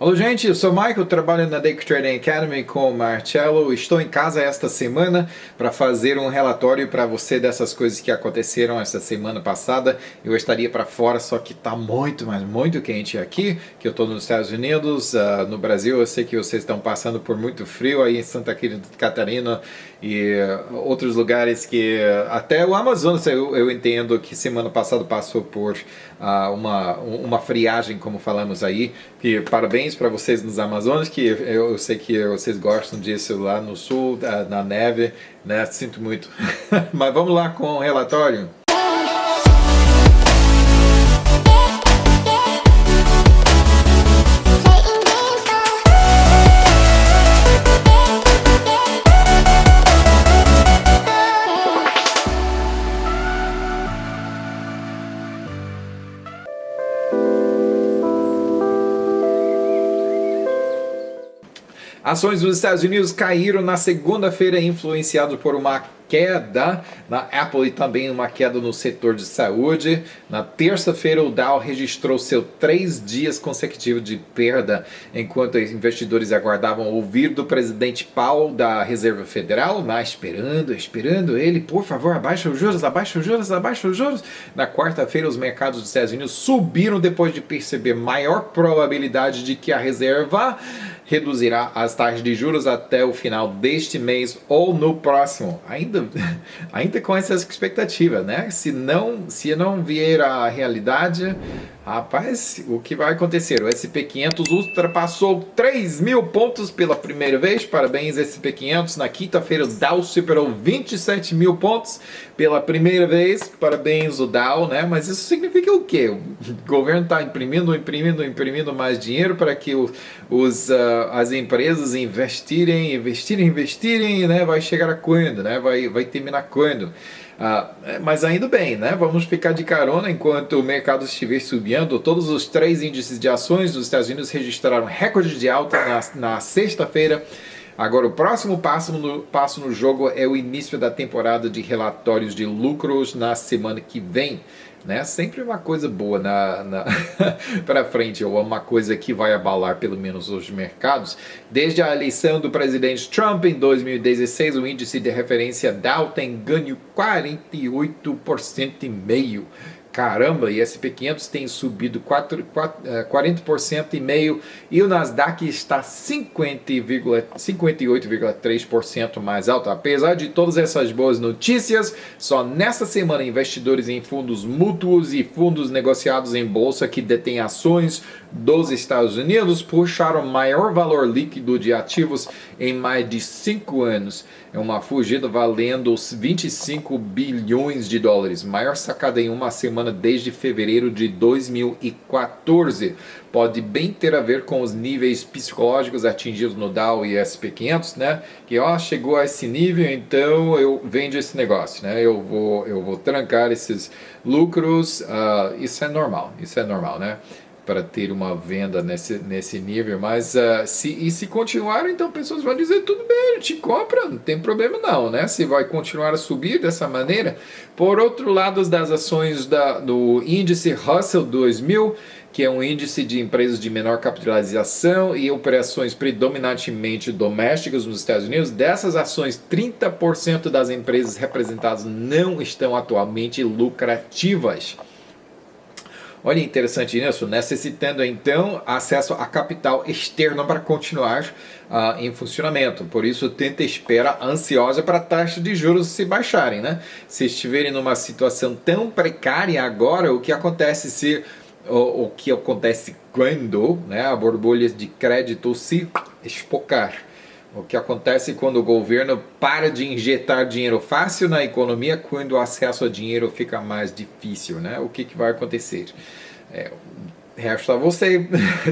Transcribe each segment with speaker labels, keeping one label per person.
Speaker 1: Alô, gente, eu sou o Michael, trabalho na Day Trading Academy com o Marcelo. Estou em casa esta semana para fazer um relatório para você dessas coisas que aconteceram essa semana passada. Eu estaria para fora, só que está muito, mas muito quente aqui, que eu estou nos Estados Unidos. No Brasil, eu sei que vocês estão passando por muito frio aí em Santa Catarina e outros lugares que até o Amazonas eu entendo que semana passada passou por uma friagem, como falamos aí. E parabéns para vocês nos Amazonas, que eu sei que vocês gostam disso lá no sul, na neve, né? Sinto muito. Mas vamos lá com o relatório. Ações dos Estados Unidos caíram na segunda-feira, influenciado por uma queda na Apple e também uma queda no setor de saúde. Na terça-feira, o Dow registrou seu 3 dias consecutivos de perda, enquanto os investidores aguardavam ouvir do presidente Powell da Reserva Federal, lá esperando ele, por favor, abaixa os juros, abaixa os juros, abaixa os juros. Na quarta-feira, os mercados dos Estados Unidos subiram depois de perceber maior probabilidade de que a Reserva reduzirá as taxas de juros até o final deste mês ou no próximo. Ainda com essa expectativa, né? Se não vier a realidade, rapaz, o que vai acontecer? O SP500 ultrapassou 3.000 pontos pela primeira vez. Parabéns, SP500. Na quinta-feira, o Dow superou 27.000 pontos pela primeira vez. Parabéns, o Dow, né? Mas isso significa o quê? O governo está imprimindo mais dinheiro para que as empresas investirem, né? Vai chegar a quando, né? Vai terminar quando? Mas ainda bem, né? Vamos ficar de carona enquanto o mercado estiver subindo. Todos os 3 índices de ações dos Estados Unidos registraram recorde de alta na sexta-feira. Agora, o próximo passo no jogo é o início da temporada de relatórios de lucros na semana que vem. Né? Sempre uma coisa boa para frente, ou uma coisa que vai abalar pelo menos os mercados. Desde a eleição do presidente Trump em 2016, o índice de referência Dow tem ganho 48,5%. Caramba, e SP500 tem subido 40,5% e o Nasdaq está 58,3% mais alto. Apesar de todas essas boas notícias, só nesta semana investidores em fundos mútuos e fundos negociados em bolsa que detêm ações dos Estados Unidos puxaram maior valor líquido de ativos em mais de 5 anos. É uma fugida valendo os 25 bilhões de dólares, maior sacada em uma semana desde fevereiro de 2014. Pode bem ter a ver com os níveis psicológicos atingidos no Dow e SP500, né? Que chegou a esse nível, então eu vendo esse negócio, né? Eu vou trancar esses lucros. Isso é normal, né? Para ter uma venda nesse nível, mas se continuar, então pessoas vão dizer, tudo bem, a gente compra, não tem problema não, né? Se vai continuar a subir dessa maneira. Por outro lado, das ações do índice Russell 2000, que é um índice de empresas de menor capitalização e operações predominantemente domésticas nos Estados Unidos, dessas ações, 30% das empresas representadas não estão atualmente lucrativas. Olha, interessante isso, necessitando então acesso a capital externo para continuar em funcionamento. Por isso, tenta espera ansiosa para a taxa de juros se baixarem, né? Se estiverem numa situação tão precária agora, o que acontece o que acontece quando, né, a borbulha de crédito se espocar? O que acontece quando o governo para de injetar dinheiro fácil na economia, quando o acesso a dinheiro fica mais difícil, né? O que vai acontecer? Resta a você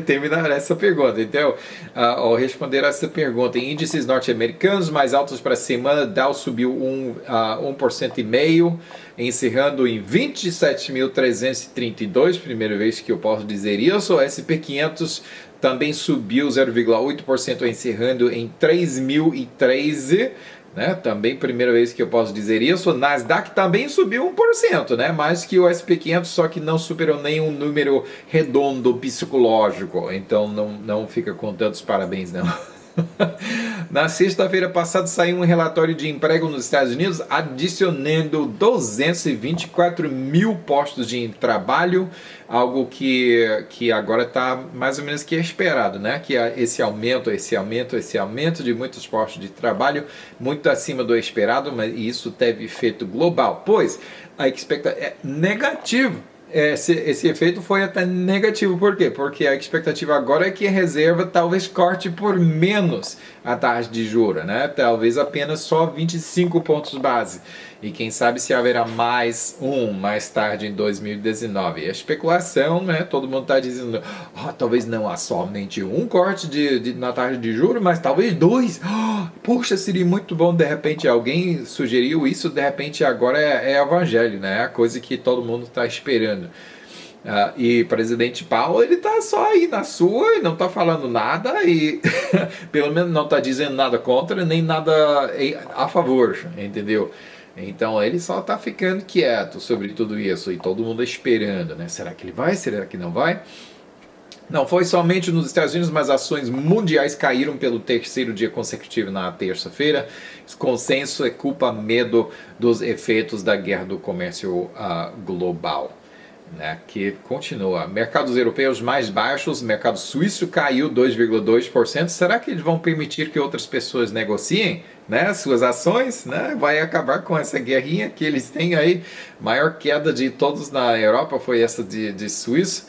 Speaker 1: terminar essa pergunta. Então, ao responder essa pergunta, em índices norte-americanos mais altos para a semana, Dow subiu 1,5%, encerrando em 27.332, primeira vez que eu posso dizer isso. O SP500 também subiu 0,8%, encerrando em 3.013. né? Também primeira vez que eu posso dizer isso. O Nasdaq também subiu 1%, né? Mais que o SP500, só que não superou nenhum número redondo psicológico. Então não fica com tantos parabéns, não. Na sexta-feira passada saiu um relatório de emprego nos Estados Unidos adicionando 224 mil postos de trabalho, algo que agora está mais ou menos que esperado, né? Que esse aumento de muitos postos de trabalho, muito acima do esperado, mas isso teve efeito global, pois a expectativa é negativo. Esse efeito foi até negativo. Por quê? Porque a expectativa agora é que a reserva talvez corte por menos a taxa de juros, né? Talvez apenas só 25 pontos base. E quem sabe se haverá mais tarde em 2019. E a especulação, né? Todo mundo está dizendo, talvez não há somente um corte na taxa de juros, mas talvez dois. Poxa, seria muito bom. De repente alguém sugeriu isso, de repente agora é evangelho, né? É a coisa que todo mundo está esperando. E presidente Powell, ele tá só aí na sua e não tá falando nada e pelo menos não tá dizendo nada contra nem nada a favor, entendeu? Então ele só tá ficando quieto sobre tudo isso e todo mundo esperando, né? Será que ele vai? Será que não vai? Não foi somente nos Estados Unidos, mas ações mundiais caíram pelo terceiro dia consecutivo na terça-feira. Esse consenso é culpa medo dos efeitos da guerra do comércio global, né, que continua. Mercados europeus mais baixos, mercado suíço caiu 2,2%. Será que eles vão permitir que outras pessoas negociem, né, suas ações? Né? Vai acabar com essa guerrinha que eles têm aí. Maior queda de todos na Europa foi essa de Suíça.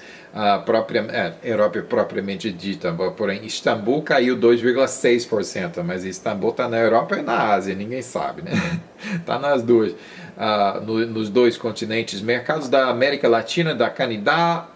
Speaker 1: Europa propriamente dita, porém Istambul caiu 2,6%, mas Istambul está na Europa e na Ásia, ninguém sabe, né? Está nas duas. Nos dois continentes, mercados da América Latina, da Canadá,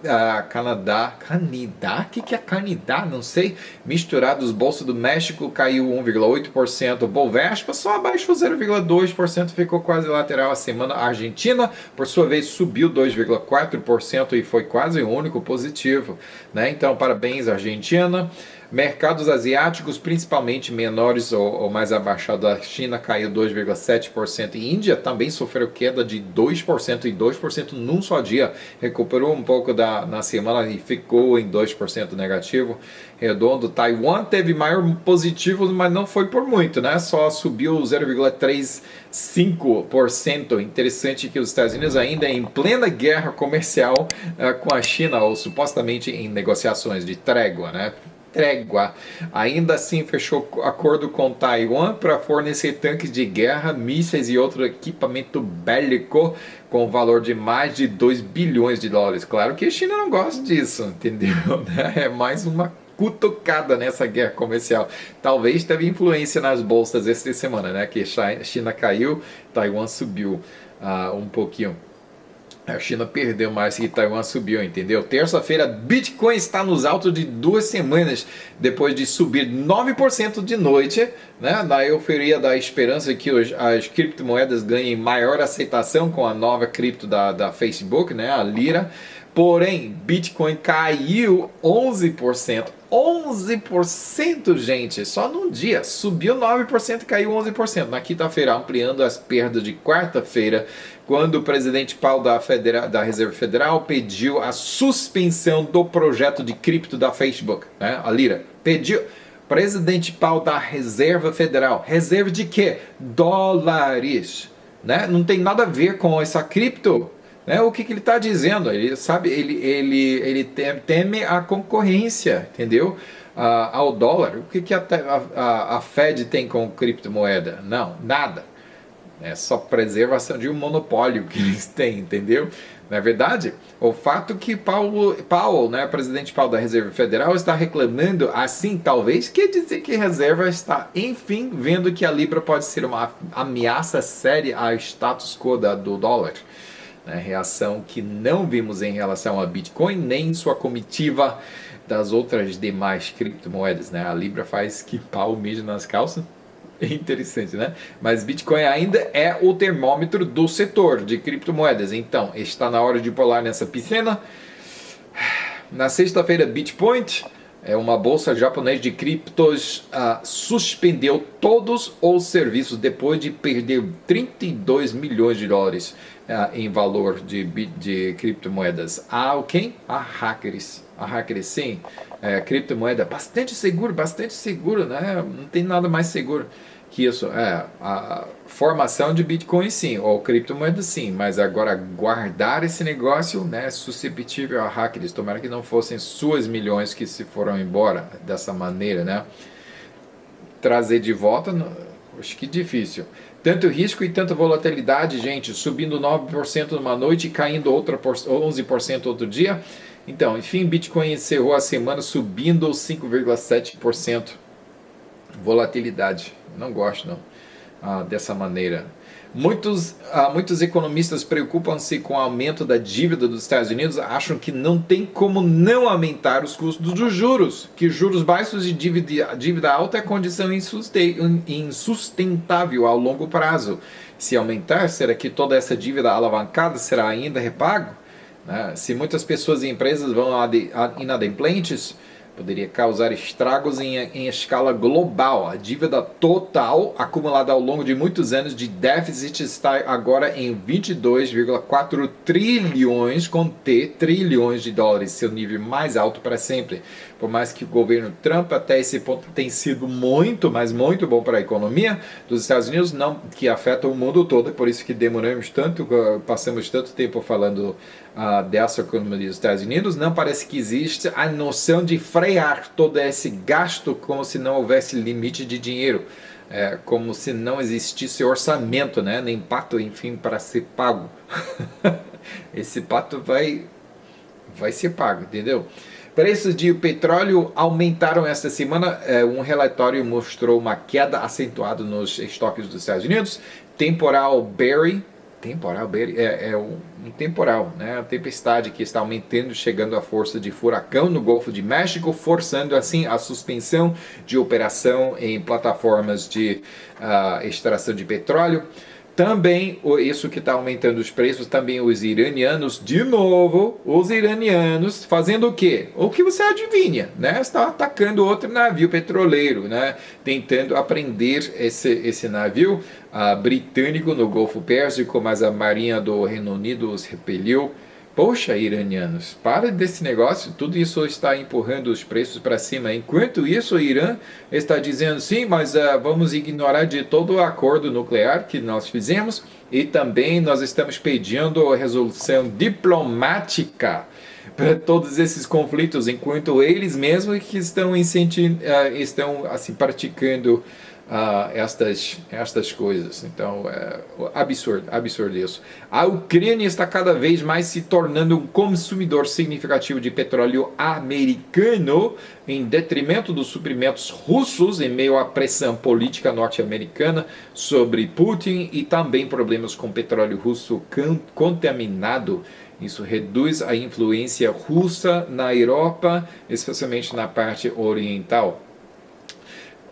Speaker 1: o que é Canadá? Não sei, misturados, Bolsa do México caiu 1,8%, Bovespa só abaixou 0,2%, ficou quase lateral a semana. A Argentina, por sua vez, subiu 2,4% e foi quase o único positivo, né? Então, parabéns, Argentina. Mercados asiáticos, principalmente menores ou mais abaixados, a China caiu 2,7%. E Índia também sofreu queda de 2% e 2% num só dia. Recuperou um pouco na semana e ficou em 2% negativo. Redondo. Taiwan teve maior positivo, mas não foi por muito, né? Só subiu 0,35%. Interessante que os Estados Unidos ainda em plena guerra comercial com a China, ou supostamente em negociações de trégua, né? Ainda assim fechou acordo com Taiwan para fornecer tanques de guerra, mísseis e outro equipamento bélico com valor de mais de 2 bilhões de dólares. Claro que a China não gosta disso, entendeu? É mais uma cutucada nessa guerra comercial. Talvez teve influência nas bolsas esta semana, né? Que a China caiu, Taiwan subiu um pouquinho. A China perdeu mais que Taiwan subiu, entendeu? Terça-feira, Bitcoin está nos altos de 2 semanas, depois de subir 9% de noite, né? Na euforia da esperança que as criptomoedas ganhem maior aceitação com a nova cripto da Facebook, né? A Lira. Porém, Bitcoin caiu 11%. 11%, gente, só num dia. Subiu 9%, caiu 11%. Na quinta-feira, ampliando as perdas de quarta-feira, quando o presidente Powell da Reserva Federal pediu a suspensão do projeto de cripto da Facebook, né? A Lira. Presidente Powell da Reserva Federal. Reserva de quê? Dólares. Né? Não tem nada a ver com essa cripto. Né? O que ele está dizendo? Ele sabe, ele teme a concorrência, entendeu? Ao dólar. O que a Fed tem com criptomoeda? Não, nada. É só preservação de um monopólio que eles têm, entendeu? Na verdade, o fato que Powell, né, presidente Powell da Reserva Federal, está reclamando assim, talvez, quer dizer que a Reserva está, enfim, vendo que a Libra pode ser uma ameaça séria ao status quo do dólar. Né, reação que não vimos em relação a Bitcoin, nem em sua comitiva das outras demais criptomoedas. Né? A Libra faz que pau mija nas calças. É interessante, né? Mas Bitcoin ainda é o termômetro do setor de criptomoedas. Então, está na hora de pular nessa piscina. Na sexta-feira, Bitpoint uma bolsa japonesa de criptos suspendeu todos os serviços depois de perder 32 milhões de dólares em valor de criptomoedas. Quem? A hackers. A hackers, sim. Criptomoeda bastante seguro, né? Não tem nada mais seguro que isso. A formação de Bitcoin, sim, ou criptomoeda, sim, mas agora guardar esse negócio, né, é suscetível a hackers. Tomara que não fossem suas milhões que se foram embora dessa maneira, né? Trazer de volta, acho que difícil. Tanto risco e tanta volatilidade, gente, subindo 9% numa noite e caindo 11% outro dia. Então, enfim, Bitcoin encerrou a semana subindo 5,7%. Volatilidade, não gosto não, dessa maneira. Muitos economistas preocupam-se com o aumento da dívida dos Estados Unidos, acham que não tem como não aumentar os custos dos juros, que juros baixos e dívida alta é condição insustentável ao longo prazo. Se aumentar, será que toda essa dívida alavancada será ainda repago? Se muitas pessoas e empresas vão inadimplentes, poderia causar estragos em escala global. A dívida total acumulada ao longo de muitos anos de déficit está agora em 22,4 trilhões, com trilhões de dólares, seu nível mais alto para sempre. Por mais que o governo Trump até esse ponto tem sido muito, mas muito bom para a economia dos Estados Unidos, não que afeta o mundo todo, por isso que passamos tanto tempo falando dessa economia dos Estados Unidos, não parece que existe a noção de frear todo esse gasto como se não houvesse limite de dinheiro, como se não existisse orçamento, né? Nem pato, enfim, para ser pago. Esse pato vai ser pago, entendeu? Preços de petróleo aumentaram esta semana. Um relatório mostrou uma queda acentuada nos estoques dos Estados Unidos. Temporal Barry é um temporal, né? A tempestade que está aumentando, chegando à força de furacão no Golfo de México, forçando assim a suspensão de operação em plataformas de extração de petróleo. Também, isso que está aumentando os preços, também os iranianos, de novo, os iranianos fazendo o quê? O que você adivinha, né? Está atacando outro navio petroleiro, né? Tentando apreender esse navio britânico no Golfo Pérsico, mas a marinha do Reino Unido os repeliu. Poxa, iranianos, para desse negócio, tudo isso está empurrando os preços para cima. Enquanto isso, o Irã está dizendo sim, mas vamos ignorar de todo o acordo nuclear que nós fizemos e também nós estamos pedindo a resolução diplomática para todos esses conflitos, enquanto eles mesmos que estão assim, praticando estas coisas. Então, absurdo isso. A Ucrânia está cada vez mais se tornando um consumidor significativo de petróleo americano, em detrimento dos suprimentos russos, em meio à pressão política norte-americana sobre Putin e também problemas com petróleo russo contaminado. Isso reduz a influência russa na Europa, especialmente na parte oriental.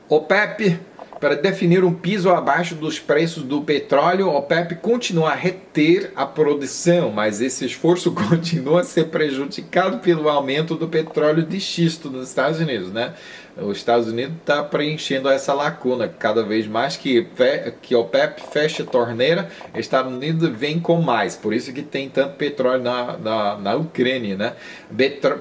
Speaker 1: OPEP, para definir um piso abaixo dos preços do petróleo, a OPEP continua a reter a produção, mas esse esforço continua a ser prejudicado pelo aumento do petróleo de xisto nos Estados Unidos, né? Os Estados Unidos está preenchendo essa lacuna, cada vez mais que a OPEP fecha a torneira, Estados Unidos vem com mais, por isso que tem tanto petróleo na Ucrânia, né?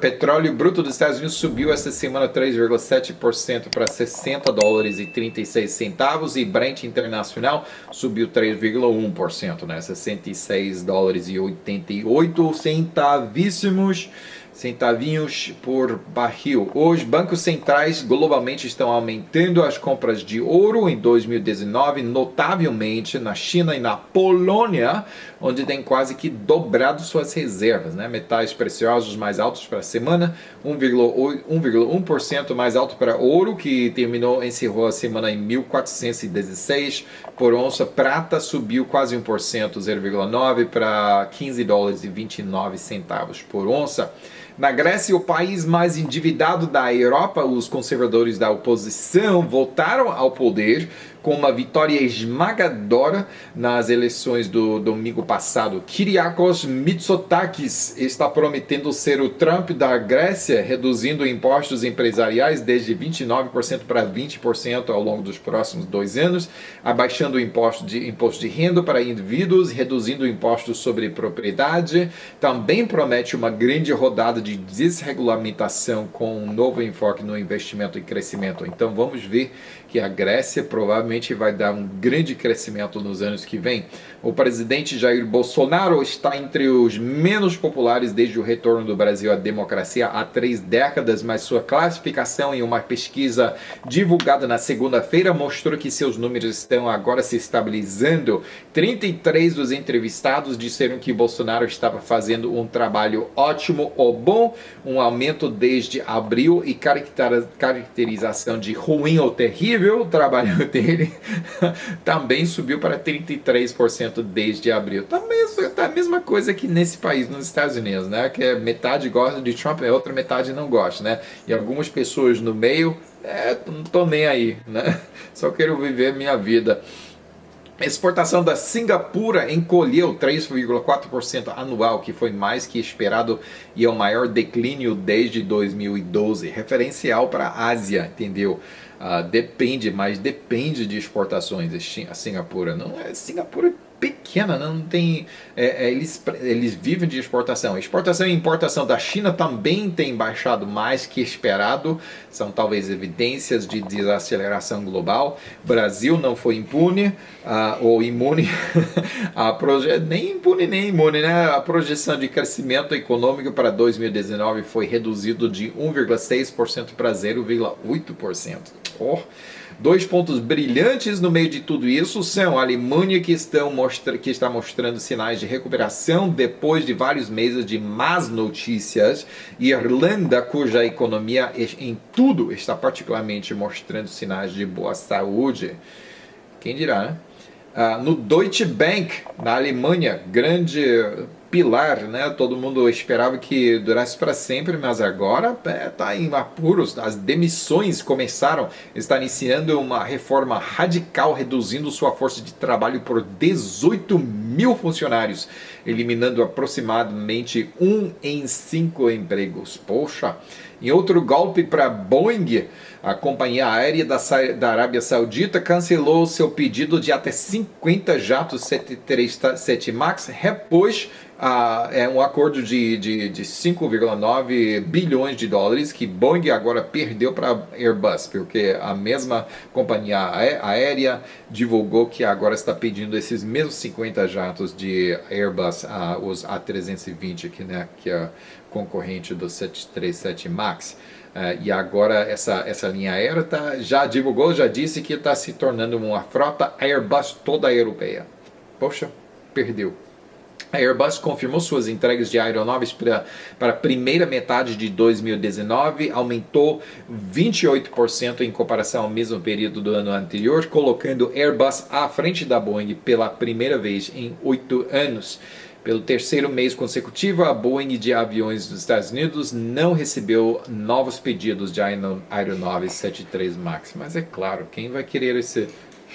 Speaker 1: Petróleo bruto dos Estados Unidos subiu essa semana 3,7% para $60,36 e Brent internacional subiu 3,1%, né? $66,88 centavinhos por barril. Os bancos centrais globalmente estão aumentando as compras de ouro em 2019, notavelmente na China e na Polônia, onde tem quase que dobrado suas reservas, né? Metais preciosos mais altos para a semana, 1,1% mais alto para ouro, que encerrou a semana em 1.416 por onça. Prata subiu quase 1%, 0,9% para $15,29 por onça. Na Grécia, o país mais endividado da Europa, os conservadores da oposição voltaram ao poder com uma vitória esmagadora nas eleições do domingo passado. Kyriakos Mitsotakis está prometendo ser o Trump da Grécia, reduzindo impostos empresariais desde 29% para 20% ao longo dos próximos 2 anos, abaixando o imposto de renda para indivíduos, reduzindo impostos sobre propriedade. Também promete uma grande rodada de desregulamentação com um novo enfoque no investimento e crescimento. Então vamos ver que a Grécia provavelmente vai dar um grande crescimento nos anos que vêm. O presidente Jair Bolsonaro está entre os menos populares desde o retorno do Brasil à democracia há 3 décadas, mas sua classificação em uma pesquisa divulgada na segunda-feira mostrou que seus números estão agora se estabilizando. 33 dos entrevistados disseram que Bolsonaro estava fazendo um trabalho ótimo ou bom, um aumento desde abril e caracterização de ruim ou terrível. O trabalho dele também subiu para 33% desde abril. Tá a mesma coisa que nesse país, nos Estados Unidos, né? Que é metade gosta de Trump e a outra metade não gosta, né? E algumas pessoas no meio, não tô nem aí, né? Só quero viver minha vida. A exportação da Singapura encolheu 3,4% anual, que foi mais que esperado e é o maior declínio desde 2012. Referencial para a Ásia, entendeu? Depende de exportações a Singapura. Não é Singapura é pequena, não tem. Eles vivem de exportação. Exportação e importação da China também tem baixado mais que esperado. São talvez evidências de desaceleração global. Brasil não foi impune ou imune. Nem impune nem imune, né? A projeção de crescimento econômico para 2019 foi reduzido de 1,6% para 0,8%. 2 pontos brilhantes no meio de tudo isso são a Alemanha, que está mostrando sinais de recuperação depois de vários meses de más notícias, e Irlanda, cuja economia em tudo está particularmente mostrando sinais de boa saúde. Quem dirá, né? No Deutsche Bank, na Alemanha, grande pilar, né? Todo mundo esperava que durasse para sempre, mas agora está em apuros. As demissões começaram, está iniciando uma reforma radical, reduzindo sua força de trabalho por 18 mil funcionários, eliminando aproximadamente 1 em 5 empregos. Poxa! Em outro golpe para Boeing, a companhia aérea da Arábia Saudita cancelou seu pedido de até 50 jatos 737 MAX, repôs um acordo de 5,9 bilhões de dólares que Boeing agora perdeu para Airbus, porque a mesma companhia aérea divulgou que agora está pedindo esses mesmos 50 jatos de Airbus, os A320, que é concorrente do 737 MAX. E agora essa linha aérea já divulgou, já disse que está se tornando uma frota Airbus toda europeia. Poxa, perdeu. A Airbus confirmou suas entregas de aeronaves para a primeira metade de 2019, aumentou 28% em comparação ao mesmo período do ano anterior, colocando Airbus à frente da Boeing pela primeira vez em 8 anos. Pelo terceiro mês consecutivo, a Boeing de aviões dos Estados Unidos não recebeu novos pedidos de aeronaves 73 MAX. Mas é claro, quem vai querer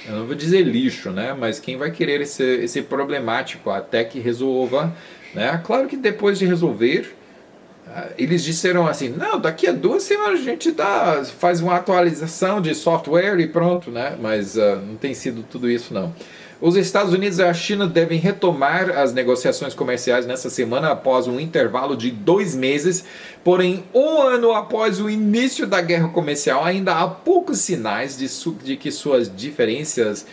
Speaker 1: eu não vou dizer lixo, né? Mas quem vai querer esse problemático até que resolva, né? Claro que depois de resolver, eles disseram assim, não, daqui a 2 semanas a gente faz uma atualização de software e pronto, né? Mas não tem sido tudo isso, não. Os Estados Unidos e a China devem retomar as negociações comerciais nessa semana após um intervalo de 2 meses, porém 1 ano após o início da guerra comercial ainda há poucos sinais de que suas diferenças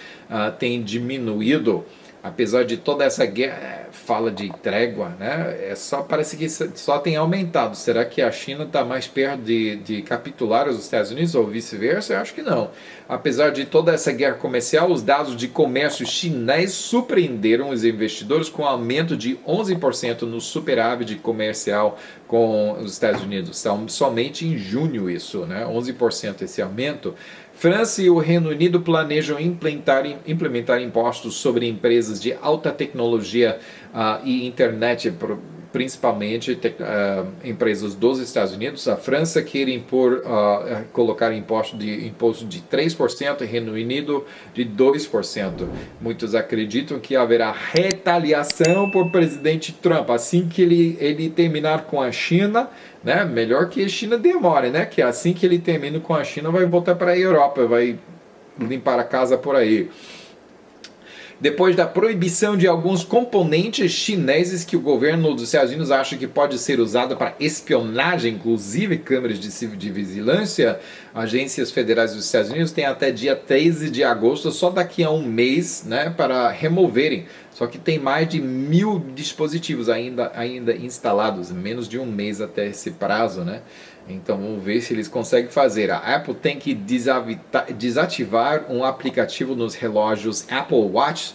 Speaker 1: têm diminuído. Apesar de toda essa guerra, fala de trégua, né? Parece que só tem aumentado. Será que a China está mais perto de capitular os Estados Unidos ou vice-versa? Eu acho que não. Apesar de toda essa guerra comercial, os dados de comércio chinês surpreenderam os investidores com um aumento de 11% no superávit comercial com os Estados Unidos. Somente em junho isso, né? 11% esse aumento. França e o Reino Unido planejam implementar impostos sobre empresas de alta tecnologia e internet principalmente empresas dos Estados Unidos. A França quer colocar imposto de 3% e Reino Unido de 2%. Muitos acreditam que haverá retaliação por presidente Trump. Assim que ele terminar com a China, né, melhor que a China demore, né, que assim que ele termina com a China vai voltar para a Europa, vai limpar a casa por aí. Depois da proibição de alguns componentes chineses que o governo dos Estados Unidos acha que pode ser usado para espionagem, inclusive câmeras de vigilância, agências federais dos Estados Unidos têm até dia 13 de agosto, só daqui a um mês, né, para removerem. Só que tem mais de 1.000 dispositivos ainda instalados, menos de um mês até esse prazo, né? Então vamos ver se eles conseguem fazer. A Apple tem que desativar um aplicativo nos relógios Apple Watch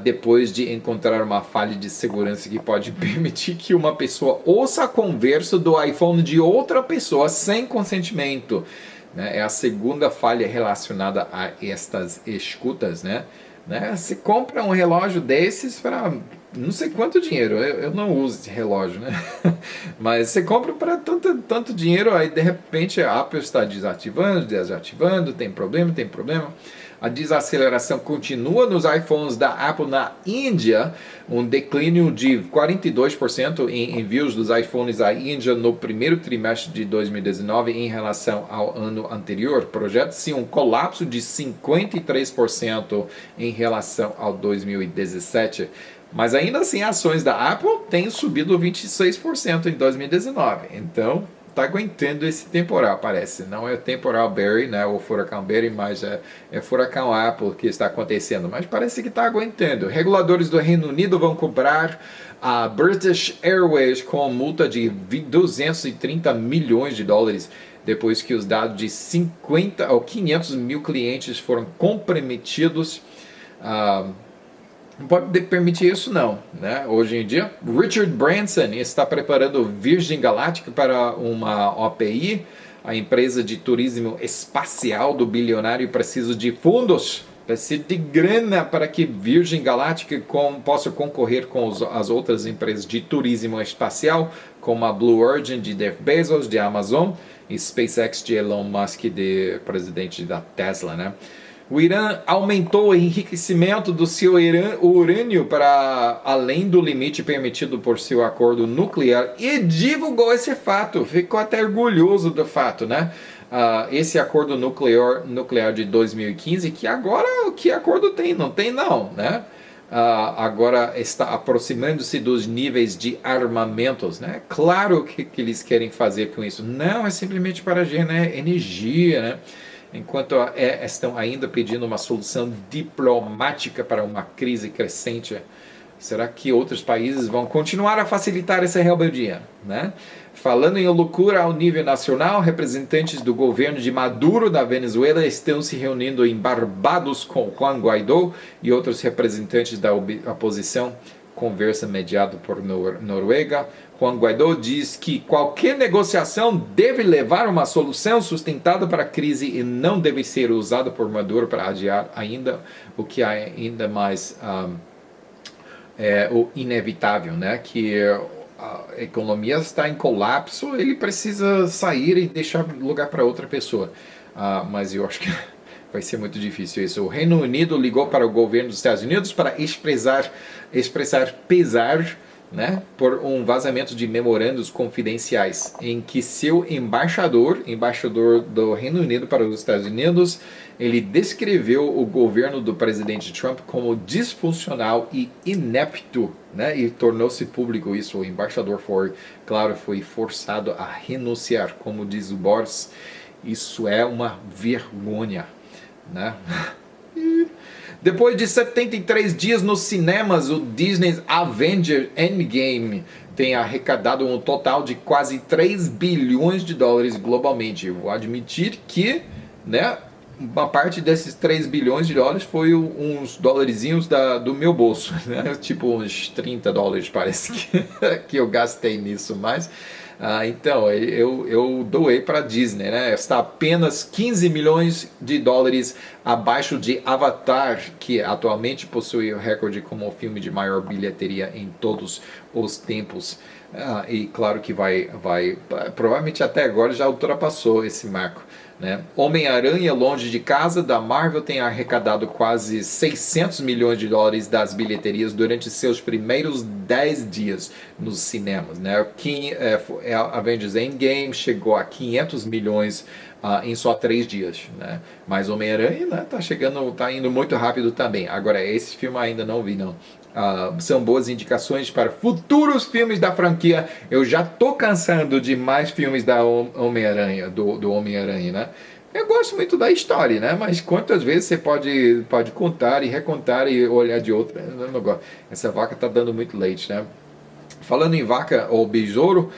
Speaker 1: depois de encontrar uma falha de segurança que pode permitir que uma pessoa ouça a conversa do iPhone de outra pessoa sem consentimento. Né? É a segunda falha relacionada a estas escutas, né? Você compra um relógio desses para não sei quanto dinheiro, eu não uso esse relógio, né? Mas você compra para tanto dinheiro, aí de repente a Apple está desativando, tem problema. A desaceleração continua nos iPhones da Apple na Índia, um declínio de 42% em envios dos iPhones à Índia no primeiro trimestre de 2019 em relação ao ano anterior. Projeta-se um colapso de 53% em relação ao 2017. Mas ainda assim, ações da Apple têm subido 26% em 2019. Então, está aguentando esse temporal, parece. Não é o temporal Barry, né, ou furacão Barry, mas é furacão Apple que está acontecendo. Mas parece que está aguentando. Reguladores do Reino Unido vão cobrar a British Airways com multa de 230 milhões de dólares depois que os dados de 50 ou 500 mil clientes foram comprometidos. Não pode permitir isso não, né? Hoje em dia, Richard Branson está preparando Virgin Galactic para uma OPI, a empresa de turismo espacial do bilionário precisa de fundos, precisa de grana para que Virgin Galactic possa concorrer com as outras empresas de turismo espacial, como a Blue Origin de Jeff Bezos, de Amazon, e SpaceX de Elon Musk, de presidente da Tesla, né? O Irã aumentou o enriquecimento do seu urânio para além do limite permitido por seu acordo nuclear e divulgou esse fato. Ficou até orgulhoso do fato, né? Esse acordo nuclear de 2015, que agora, que acordo tem? Não tem não, né? Agora está aproximando-se dos níveis de armamentos, né? Claro que eles querem fazer com isso. Não, é simplesmente para gerar energia, né? Enquanto estão ainda pedindo uma solução diplomática para uma crise crescente. Será que outros países vão continuar a facilitar essa rebeldia, né? Falando em loucura ao nível nacional, representantes do governo de Maduro da Venezuela estão se reunindo em Barbados com Juan Guaidó e outros representantes da oposição. Conversa mediada por Noruega. Juan Guaidó diz que qualquer negociação deve levar uma solução sustentada para a crise e não deve ser usada por Maduro para adiar ainda o que é ainda mais o inevitável, né? Que a economia está em colapso, ele precisa sair e deixar lugar para outra pessoa. Mas eu acho que vai ser muito difícil isso. O Reino Unido ligou para o governo dos Estados Unidos para expressar pesar, né, por um vazamento de memorandos confidenciais em que seu embaixador do Reino Unido para os Estados Unidos, ele descreveu o governo do presidente Trump como disfuncional e inepto, né, e tornou-se público isso. O embaixador foi forçado a renunciar, como diz o Boris. Isso é uma vergonha, né? Depois de 73 dias nos cinemas, o Disney's Avengers Endgame tem arrecadado um total de quase 3 bilhões de dólares globalmente. Eu vou admitir que, né, uma parte desses 3 bilhões de dólares foi uns dolarizinhos do meu bolso, né? Tipo uns 30 dólares parece que eu gastei nisso, mas Então, eu doei para a Disney, né? Está apenas 15 milhões de dólares abaixo de Avatar, que atualmente possui o recorde como o filme de maior bilheteria em todos os tempos. E claro que provavelmente até agora já ultrapassou esse marco. Né? Homem-Aranha Longe de Casa da Marvel tem arrecadado quase 600 milhões de dólares das bilheterias durante seus primeiros 10 dias nos cinemas. Né? Avengers Endgame chegou a 500 milhões em só 3 dias. Né? Mas Homem-Aranha, né, tá indo muito rápido também. Agora, esse filme ainda não vi, não. São boas indicações para futuros filmes da franquia. Eu já tô cansando de mais filmes da Homem-Aranha, do Homem-Aranha, né? Eu gosto muito da história, né? Mas quantas vezes você pode contar e recontar e olhar de outra? Eu não gosto. Essa vaca tá dando muito leite, né? Falando em vaca ou besouro,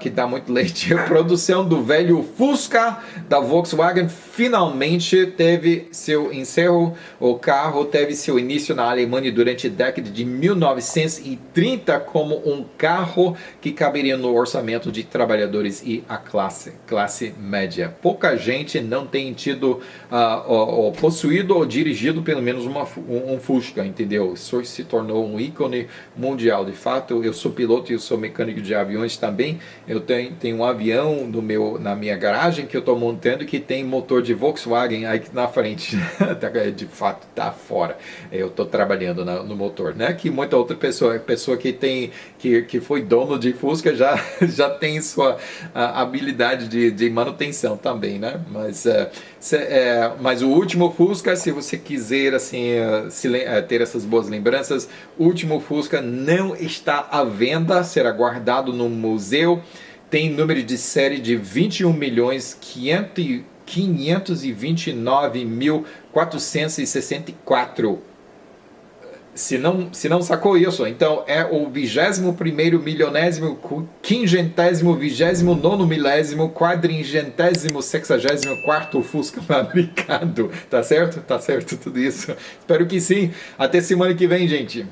Speaker 1: que dá muito leite, a produção do velho Fusca da Volkswagen finalmente teve seu encerro. O carro teve seu início na Alemanha durante a década de 1930 como um carro que caberia no orçamento de trabalhadores e a classe média. Pouca gente não tem tido ou possuído ou dirigido pelo menos um Fusca, entendeu? Isso se tornou um ícone mundial. De fato, eu sou piloto e eu sou mecânico de aviões também. Eu tenho um avião na minha garagem que eu estou montando que tem motor de Volkswagen aí na frente. De fato, tá fora. Eu estou trabalhando no motor, né? Que muita outra pessoa que foi dono de Fusca já tem sua habilidade de manutenção também, né? Mas o último Fusca, se você quiser assim, ter essas boas lembranças, o último Fusca não está à venda, será guardado no museu. Tem número de série de 21.529.464. Se não sacou isso, então é o 21º, milionésimo, quingentésimo, 29º, milésimo, quadringentésimo, 64º Fusca fabricado. Tá certo? Tá certo tudo isso. Espero que sim. Até semana que vem, gente.